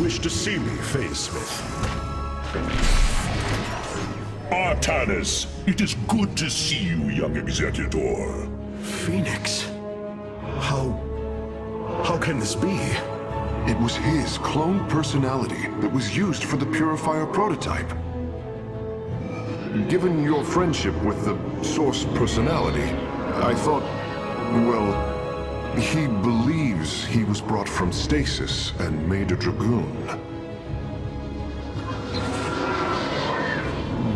wish to see me, Phase Smith? Artanis, it is good to see you, young Executor. Phoenix? How can this be? It was his cloned personality that was used for the Purifier prototype. Given your friendship with the Source personality, I thought, well, he believes he was brought from stasis and made a Dragoon.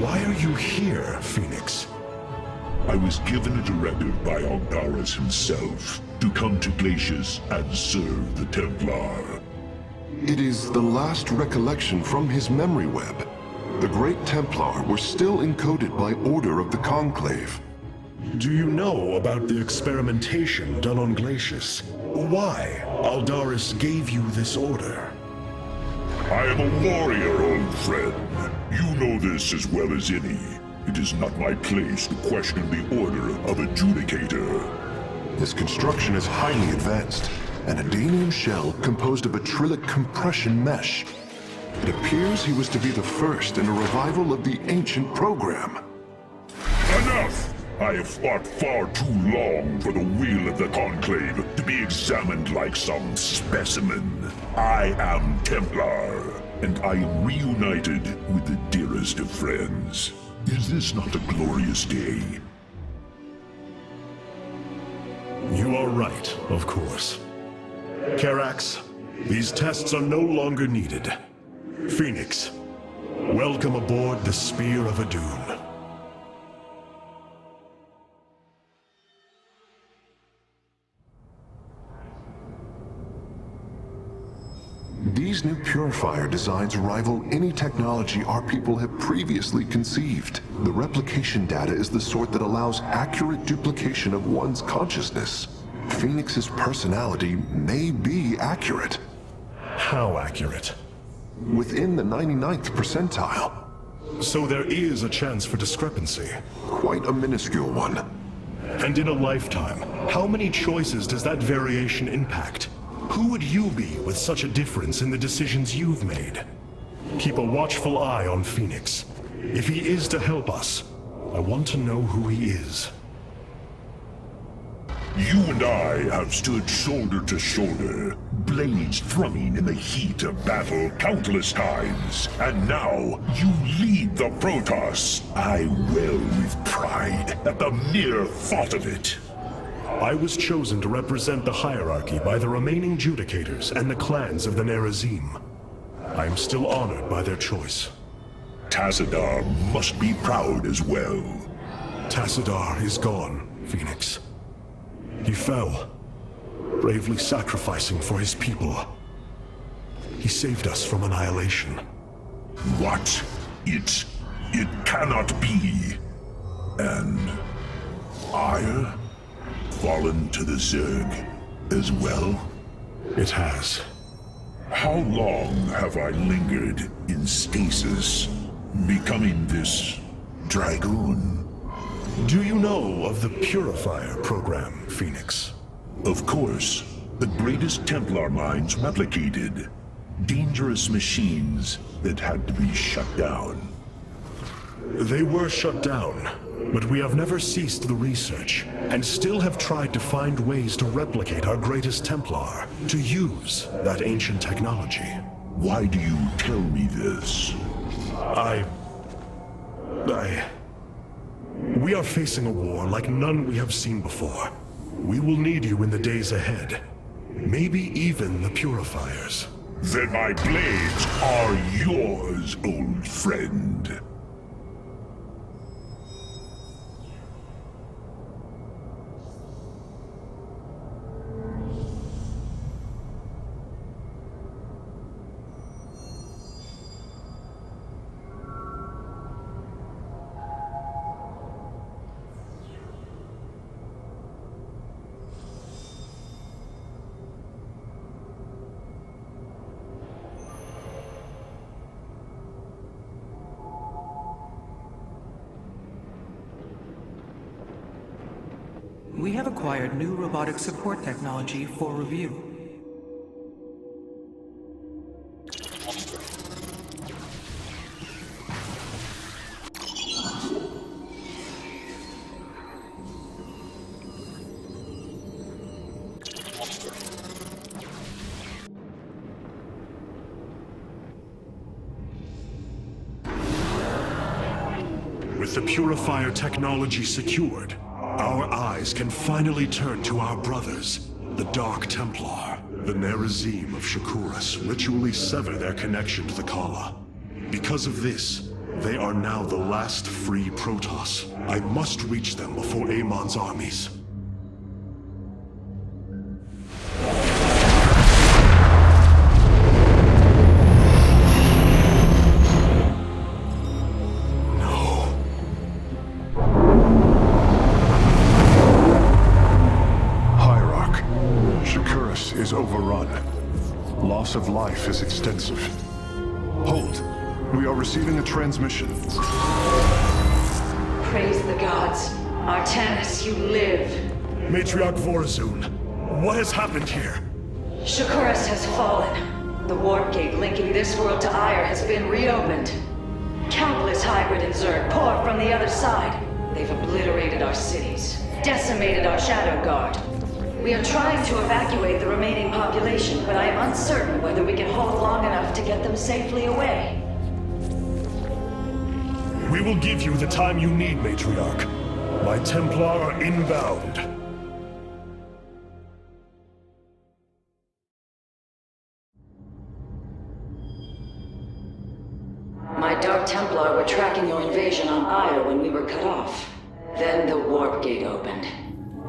Why are you here, Phoenix? I was given a directive by Aldaris himself to come to Glacius and serve the Templar. It is the last recollection from his memory web. The Great Templar were still encoded by order of the Conclave. Do you know about the experimentation done on Glacius? Why Aldaris gave you this order? I am a warrior, old friend. You know this as well as any. It is not my place to question the order of Adjudicator. His construction is highly advanced, an Adanium shell composed of a trillic compression mesh. It appears he was to be the first in a revival of the ancient program. Enough! I have fought far too long for the will of the Conclave to be examined like some specimen. I am Templar, and I am reunited with the dearest of friends. Is this not a glorious day? You are right, of course. Karax, these tests are no longer needed. Phoenix, welcome aboard the Spear of Adun. These new Purifier designs rival any technology our people have previously conceived. The replication data is the sort that allows accurate duplication of one's consciousness. Phoenix's personality may be accurate. How accurate? Within the 99th percentile. So there is a chance for discrepancy. Quite a minuscule one. And in a lifetime, how many choices does that variation impact? Who would you be with such a difference in the decisions you've made? Keep a watchful eye on Phoenix. If he is to help us, I want to know who he is. You and I have stood shoulder to shoulder, blades thrumming in the heat of battle countless times. And now, you lead the Protoss. I wail with pride at the mere thought of it. I was chosen to represent the hierarchy by the remaining Judicators and the clans of the Nerazim. I am still honored by their choice. Tassadar must be proud as well. Tassadar is gone, Phoenix. He fell, bravely sacrificing for his people. He saved us from annihilation. What? It cannot be. And Ire? Fallen to the Zerg as well? It has. How long have I lingered in stasis, becoming this Dragoon? Do you know of the Purifier program, Phoenix? Of course. The greatest Templar minds replicated. Dangerous machines that had to be shut down. They were shut down, but we have never ceased the research, and still have tried to find ways to replicate our greatest Templar, to use that ancient technology. Why do you tell me this? We are facing a war like none we have seen before. We will need you in the days ahead. Maybe even the Purifiers. Then my blades are yours, old friend. We have acquired new robotic support technology for review. With the Purifier technology secured, our eyes can finally turn to our brothers, the Dark Templar. The Nerazim of Shakuras ritually sever their connection to the Kala. Because of this, they are now the last free Protoss. I must reach them before Amon's armies. Is overrun. Loss of life is extensive. Hold. We are receiving a transmission. Praise the gods. Artanis, you live. Matriarch Vorazun, what has happened here? Shakuras has fallen. The warp gate linking this world to Ire has been reopened. Countless hybrid and Zerg pour from the other side. They've obliterated our cities, decimated our Shadow Guard. We are trying to evacuate the remaining population, but I am uncertain whether we can hold long enough to get them safely away. We will give you the time you need, Matriarch. My Templar are inbound. My Dark Templar were tracking your invasion on Ire when we were cut off. Then the warp gate opened.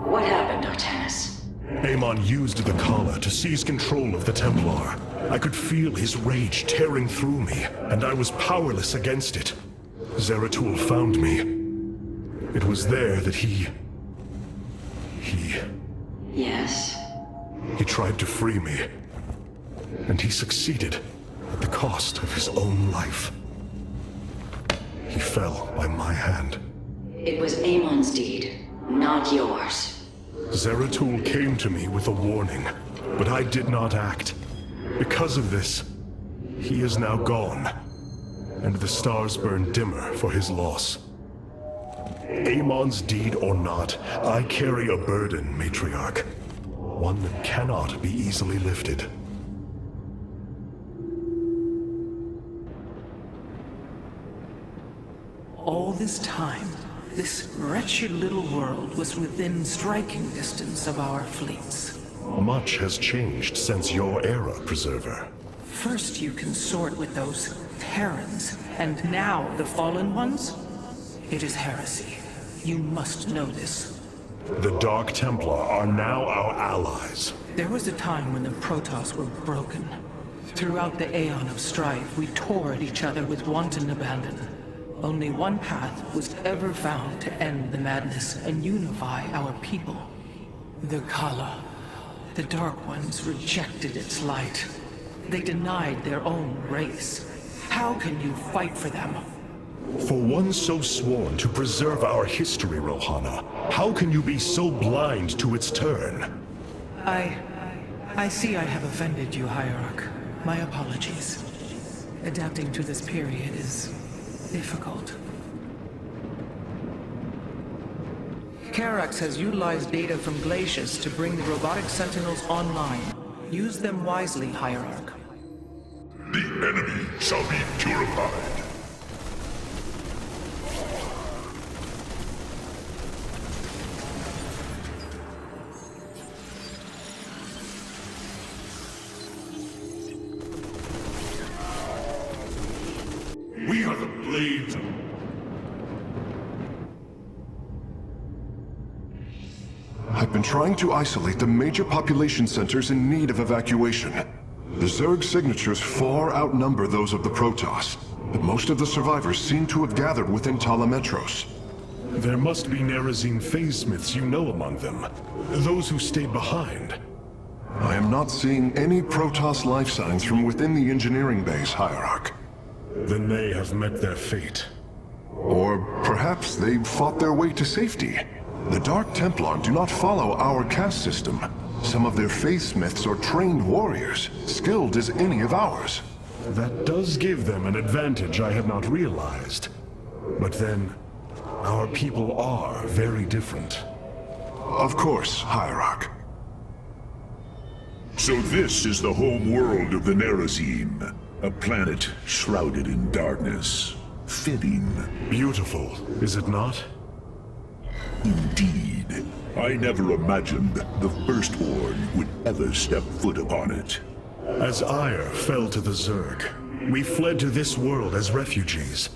What happened, Artanis? Amon used the Kala to seize control of the Templar. I could feel his rage tearing through me, and I was powerless against it. Zeratul found me. It was there that he... Yes? He tried to free me. And he succeeded, at the cost of his own life. He fell by my hand. It was Amon's deed, not yours. Zeratul came to me with a warning, but I did not act. Because of this, he is now gone, and the stars burn dimmer for his loss. Amon's deed or not, I carry a burden, Matriarch. One that cannot be easily lifted. All this time, this wretched little world was within striking distance of our fleets. Much has changed since your era, Preserver. First you consort with those Terrans, and now the Fallen Ones? It is heresy. You must know this. The Dark Templar are now our allies. There was a time when the Protoss were broken. Throughout the Aeon of Strife, we tore at each other with wanton abandon. Only one path was ever found to end the madness and unify our people. The Kala. The Dark Ones rejected its light. They denied their own race. How can you fight for them? For one so sworn to preserve our history, Rohana, how can you be so blind to its turn? I see I have offended you, Hierarch. My apologies. Adapting to this period is difficult. Karax has utilized data from glaciers to bring the robotic sentinels online. Use them wisely, Hierarch. The enemy shall be purified. We are the blades. I've been trying to isolate the major population centers in need of evacuation. The Zerg signatures far outnumber those of the Protoss, but most of the survivors seem to have gathered within Talametros. There must be Nerazim phase-smiths you know among them. Those who stayed behind. I am not seeing any Protoss life signs from within the engineering base, Hierarch. Then they have met their fate. Or perhaps they fought their way to safety. The Dark Templar do not follow our caste system. Some of their faithsmiths are trained warriors, skilled as any of ours. That does give them an advantage I had not realized. But then, our people are very different. Of course, Hierarch. So this is the home world of the Nerazim, a planet shrouded in darkness. fitting. Beautiful, is it not? Indeed. I never imagined the Firstborn would ever step foot upon it. As Ire fell to the Zerg, we fled to this world as refugees.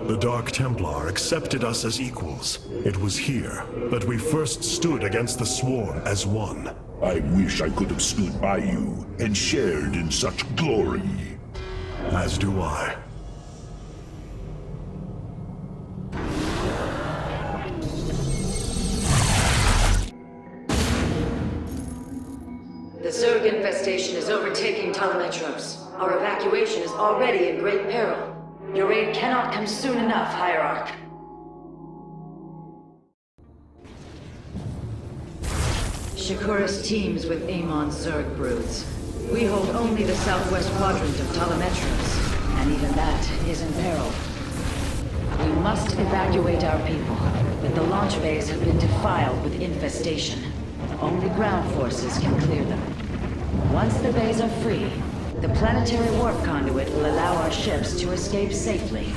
The Dark Templar accepted us as equals. It was here that we first stood against the Swarm as one. I wish I could have stood by you and shared in such glory. As do I. The Zerg infestation is overtaking Telemetros. Our evacuation is already in great peril. Your aid cannot come soon enough, Hierarch. Shakuris teams with Amon's Zerg broods. We hold only the southwest quadrant of Telemetros, and even that is in peril. We must evacuate our people, but the launch bays have been defiled with infestation. Only ground forces can clear them. Once the bays are free, the planetary warp conduit will allow our ships to escape safely.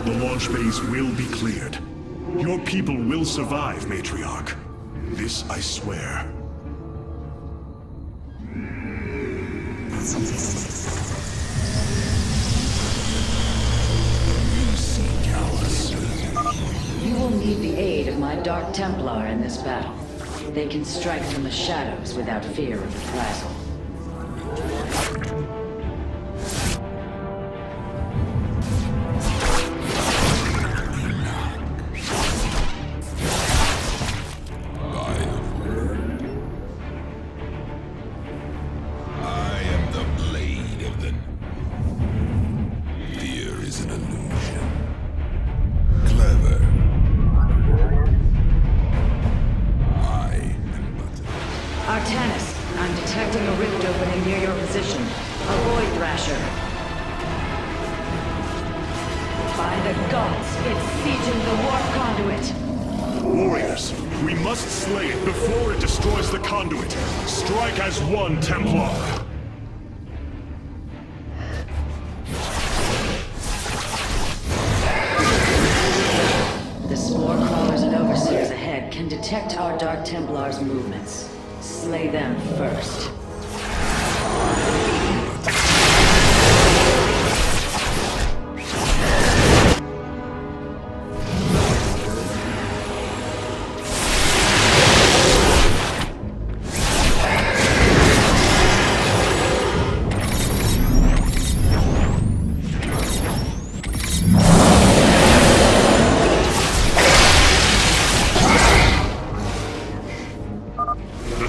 The launch bays will be cleared. Your people will survive, Matriarch. This I swear. You will need the aid of my Dark Templar in this battle. They can strike from the shadows without fear of reprisal. I'm detecting a rift opening near your position. Avoid Thrasher. By the gods, it's sieging the warp conduit. Warriors, we must slay it before it destroys the conduit. Strike as one, Templar. The spore crawlers and overseers ahead can detect our Dark Templar's movements. Slay them first.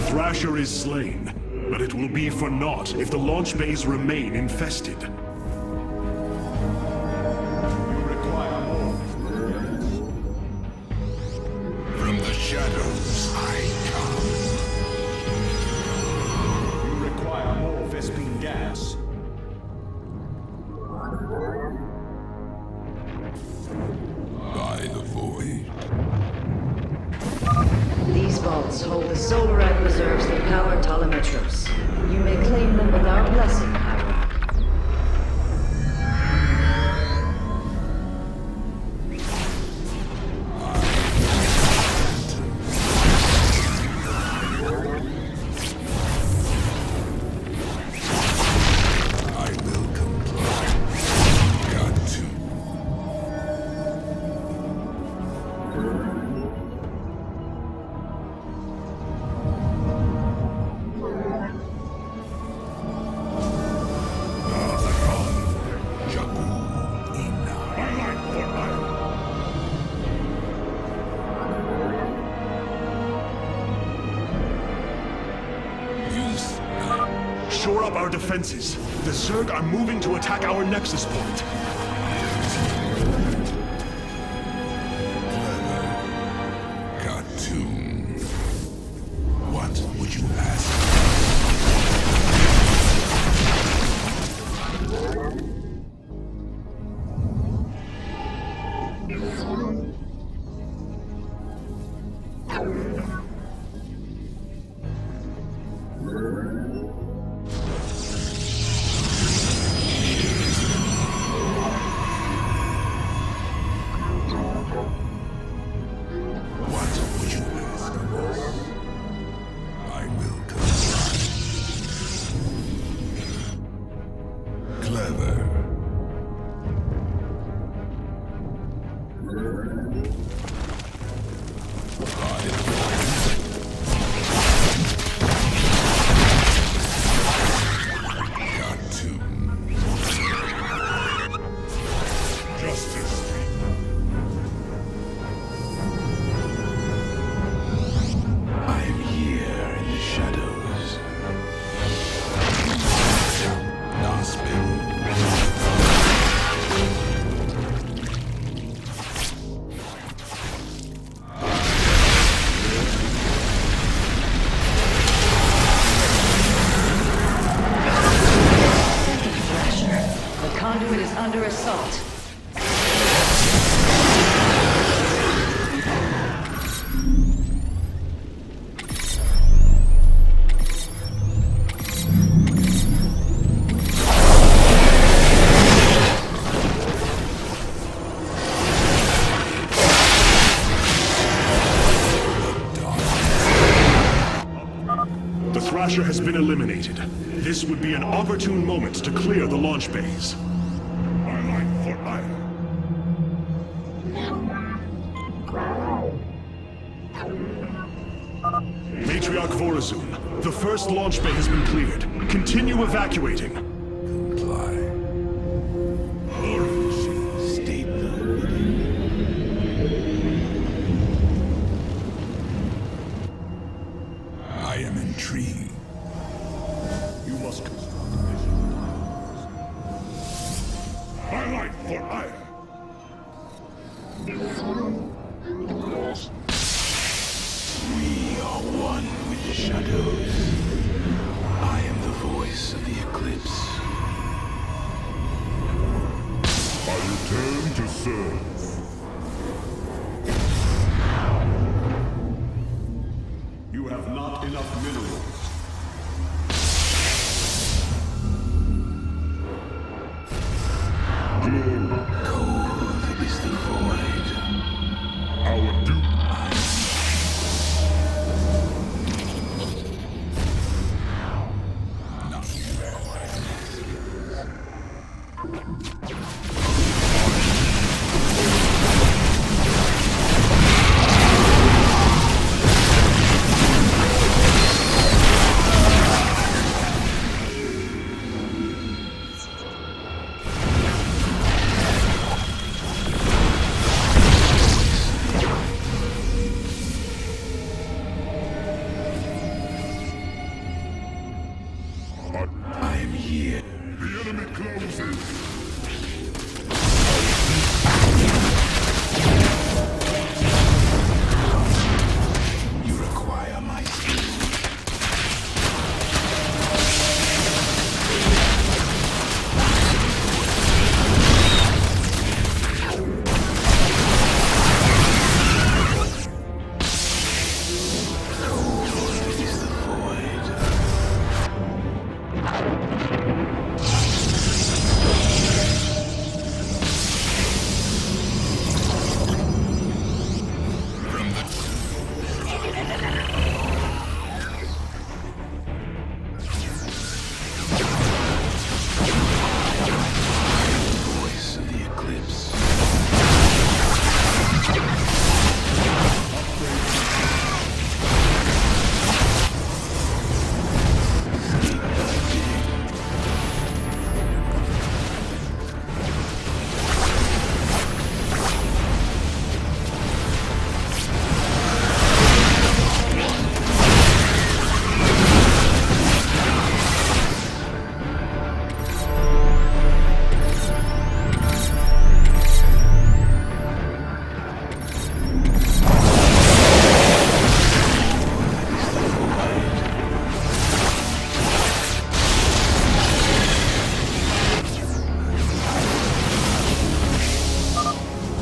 Thrasher is slain, but it will be for naught if the launch bays remain infested. You require more. From the shadows I come. You require more Vespine gas. By the void. These vaults hold the solarite reserves that power Telemetros. You may claim them with our blessing, Hierarch. I will comply. Got to. Shore up our defenses. The Zerg are moving to attack our nexus point. Got to. What would you ask? The Thrasher has been eliminated. This would be an opportune moment to clear the launch bays. I like for ire. Matriarch Vorazun, the first launch bay has been cleared. Continue evacuating. Comply. State the I am intrigued. You must... I like for ire. We are one with the shadows. I am the voice of the eclipse. I return to serve. You have not enough minerals. Cold is the void. Our duty. I am here. The enemy closes. You require my skill. Is the void. Voice of the eclipse.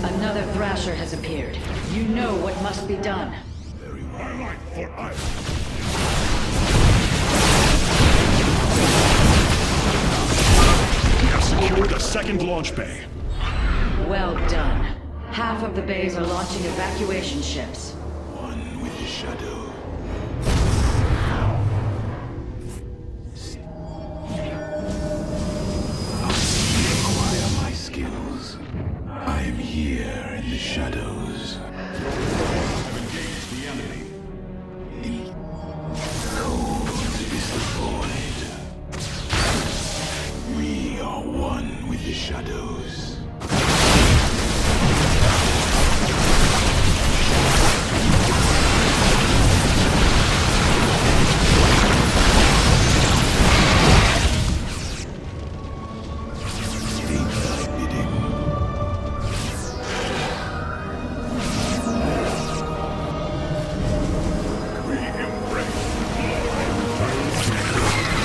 Another Thrasher has appeared. You know what must be done. Very well. I like for ire. We have secured a second launch bay. Well done. Half of the bays are launching evacuation ships. One with the shadow. Acquire my skills. I am here in the shadows. Have engaged the enemy. Cold is the void. We are one with the shadows. State thy bidding. We embrace the glory.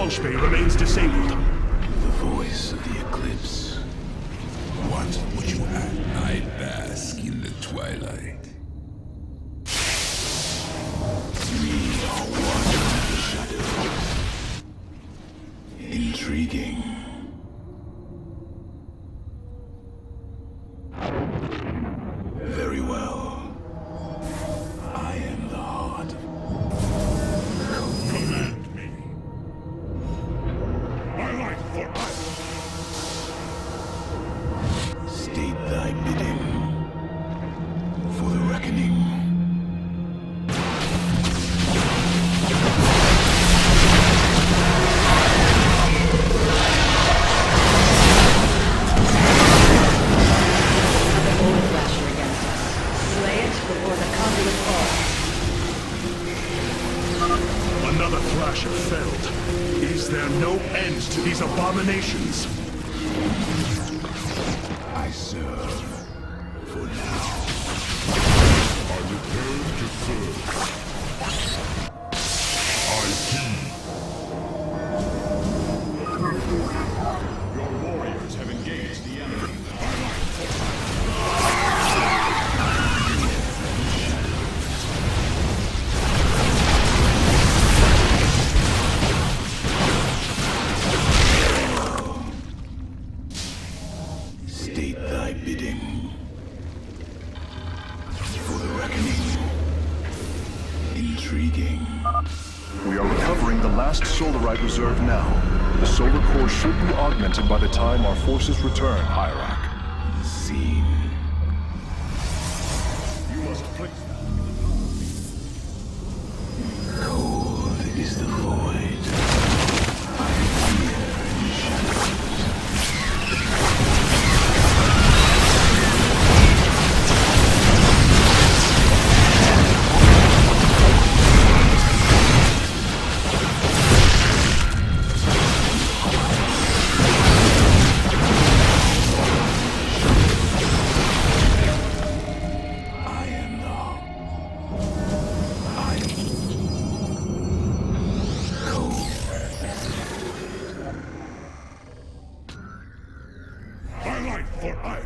launch bay remains disabled. The voice of the eclipse. What would you have? I bask in the twilight. We are one in the shadows. Intriguing. Very well. I am the heart. Command me. My life for us. State thy bidding. For the reckoning. Another thrasher felled. Is there no end to these abominations? I serve. For now. I return to serve. I heed. Your warriors have engaged the enemy. State thy bidding. For the reckoning. Intriguing. We are recovering the last solarite reserve now. The solar core should be augmented by the time our forces return, Hierarch. Seen. You must place Cold is the void. I am here in shadows. I am the cold. My life for iron.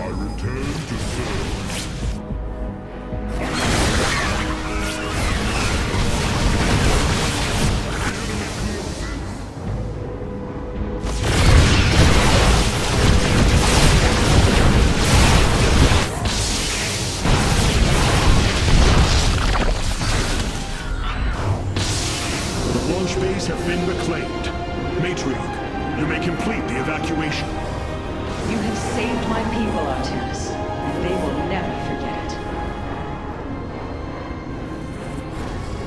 I return to serve. The launch bays have been reclaimed. Matriarch, you may complete the evacuation. You have saved my people, Artemis.